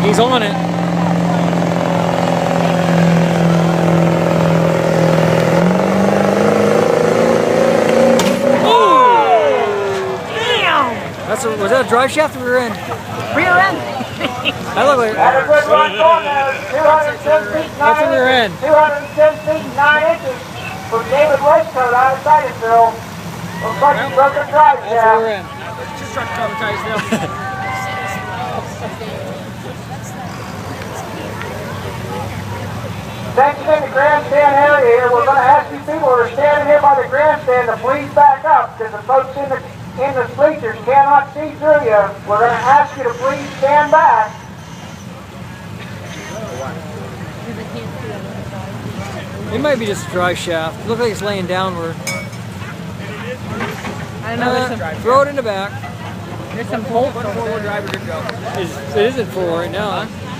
He's on it. Was that a drive shaft or rear end? Rear end. That looked like. Had a good run going there. 210 feet 9 That's a rear end. 210 feet 9 inches for David Westcoat out of Spartansburg. Looks like he broke a drive shaft. That's a rear end. Just trying to traumatize them. Thanks in the grandstand area here. We're going to ask you people who are standing here by the grandstand to please back up because the folks in the bleachers cannot see through you. We're going to ask you to please stand back. It might be just a drive shaft. It looks like it's laying downward. I know. Throw it in the back. There's some bolts. Forward driver, good go. It isn't full right now, huh?